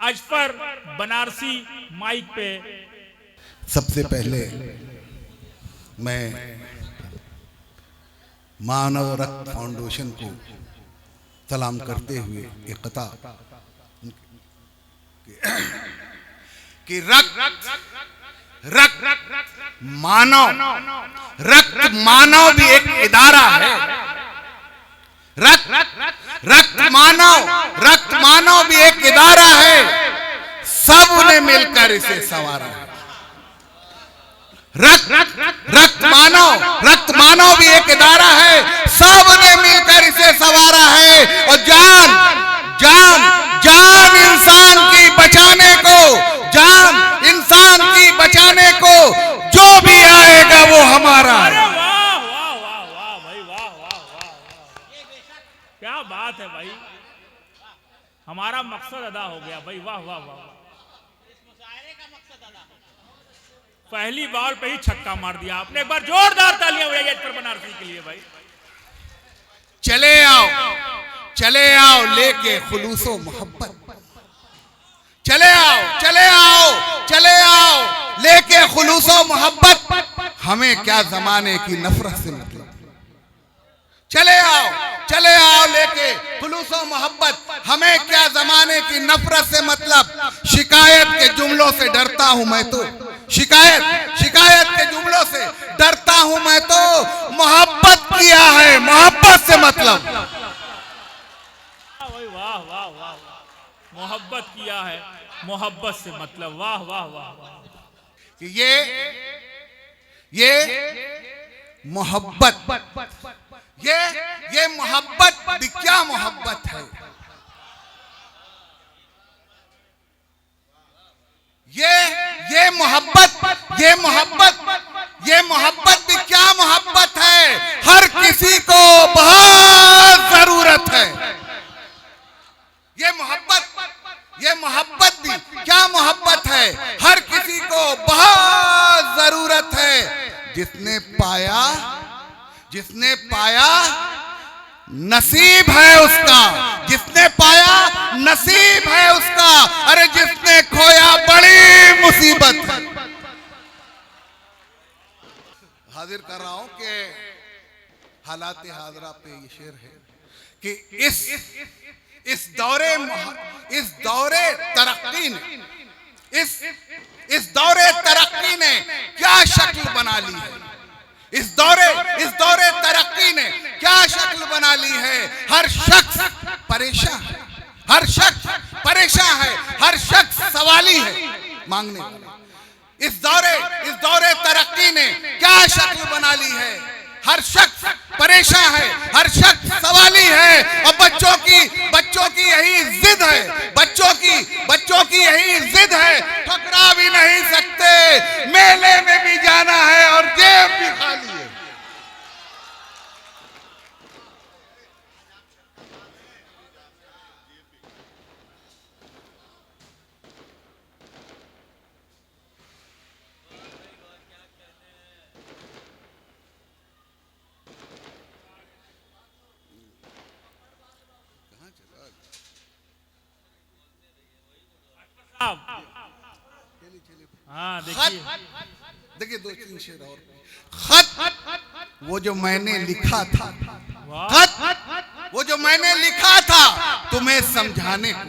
Azfar Banarasi mic पे। सबसे पहले मैं मानव रक्त फाउंडेशन को सलाम करते हुए इक़्ता कि मानव भी एक इदारा है। रक्त मानव भी एक इदारा है। सबने मिलकर इसे संवारा है। रक्त मानव भी एक इदारा है। सबने मिलकर इसे संवारा है। और जान इंसान की बचाने को जो भी आएगा वो हमारा है। वाह वाह वाह वाह भाई, वाह वाह वाह, क्या बात है भाई। हमारा मकसद अदा हो गया भाई, वाह वाह वाह। पहली बॉल पे ही छक्का मार दिया आपने। एक बार जोरदार तालियां बजाइए अजफर बनारसी के लिए भाई। चले आओ लेके खुलूसो मोहब्बत। चले आओ लेके खुलूसो मोहब्बत। हमें क्या जमाने की नफरत से मतलब। चले आओ लेके खुलूसो मोहब्बत। हमें क्या जमाने की नफरत से मतलब। शिकायत के जुमलों से डरता हूं मैं तो। शिकायत के जुमलों से डरता हूं मैं तो। मोहब्बत किया है, मोहब्बत से मतलब। वाह वाह वाह, मोहब्बत किया है, मोहब्बत से मतलब। वाह वाह वाह वाह। कि ये मोहब्बत, ये मोहब्बत भी क्या मोहब्बत है। ये मोहब्बत भी क्या मोहब्बत है। हर किसी को बहुत जरूरत है। ये मोहब्बत भी क्या मोहब्बत है। हर किसी को बहुत जरूरत है। जिसने पाया नसीब है उसका। जिसने पाया नसीब है उसका। अरे जिसने खोया बड़ी मुसीबत है। हाजिर कर रहा हूं कि हालात हाजरा पे ये शेर है कि इस दौरे तरक्की ने क्या शक्ल बना ली है। इस दौरे तरक्की ने क्या शक्ल बना ली है। हर शख्स परेशान है। हर शख्स सवाली है, मांगने वाला। इस दौरे तरक्की ने क्या शक्ल बना ली है। हर शख्स परेशान है, हर शख्स सवाली है। और बच्चों की यही जिद है। बच्चों की यही जिद है। ठुकरा भी नहीं सकते। मेले में भी जाना है और जेब भी खाली है। हाँ देखिए 2-3 शेर और। खत वो जो मैंने लिखा था। वो जो मैंने लिखा था तुम्हें समझाने को।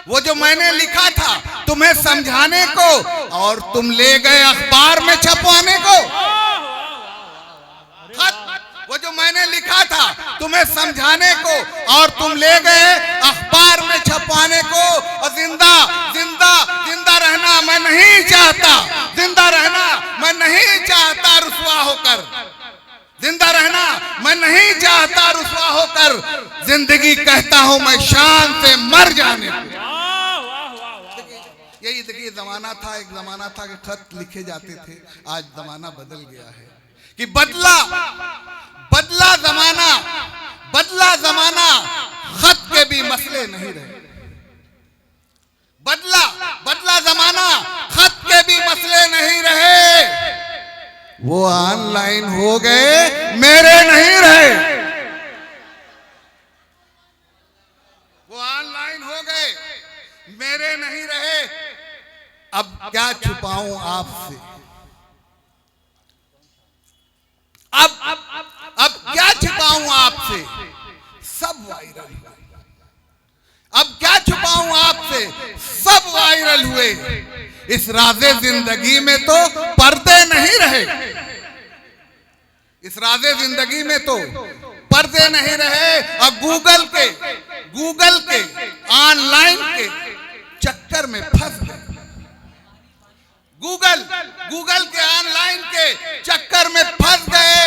वो जो मैंने लिखा था तुम्हें समझाने को। और तुम ले गए अखबार में छपवाने को। वो जो मैंने लिखा था तुम्हें समझाने को। और तुम ले गए अखबार में छपवाने को। और जिंदा रहना मैं नहीं चाहता। जिंदा रहना मैं नहीं चाहता रुसवा होकर। जिंदा रहना मैं नहीं चाहता रुसवा होकर। जिंदगी कहता हूं मैं शान से मर जाने को। यही देखिए जमाना था। एक जमाना था कि खत लिखे जाते थे। आज जमाना बदल गया है कि बदला जमाना। खत के भी मसले नहीं रहे। बदला जमाना। खत के भी मसले नहीं रहे। वो ऑनलाइन हो गए, मेरे नहीं रहे। वो ऑनलाइन हो हो गए, मेरे नहीं रहे, अब क्या छुपाऊं आपसे, अब क्या छुपाऊं आपसे, सब वायरल हुए। अब क्या छुपाऊं आपसे, सब वायरल हुए। इस राज़े जिंदगी में तो पर्दे नहीं रहे, इस राज़े जिंदगी में तो पर्दे नहीं रहे। और गूगल के ऑनलाइन के चक्कर में फंस गए। गूगल के ऑनलाइन के चक्कर में फंस गए,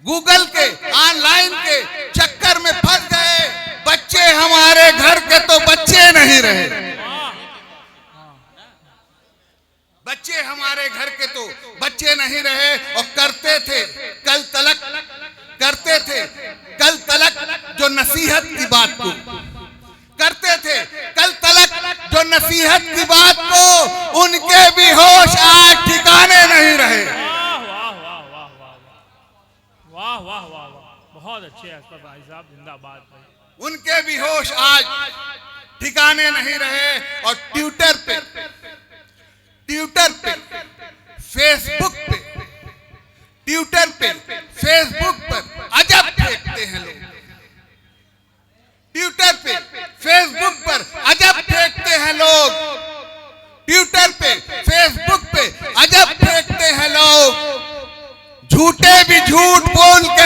गूगल के ऑनलाइन के चक्कर में फंस गए। बच्चे हमारे घर के तो बच्चे नहीं रहे, बच्चे हमारे घर के तो बच्चे नहीं रहे। और करते थे कल तलक जो नसीहत की बात को, करते थे कल तलक जो नसीहत की बात को, उनके भी होश आज ठिकाने नहीं रहे। वाह वाह वाह वाह, बहुत अच्छे अस्पर भाई साहब, जिंदाबाद भाई। उनके भी होश आज ठिकाने नहीं रहे। और ट्विटर पे, फेसबुक पर अजब फेंकते हैं लोग। ट्विटर पे, फेसबुक पर अजब फेंकते हैं लोग। ट्विटर पे, फेसबुक पे अजब फेंकते हैं लोग। झूठे भी झूठ बोल के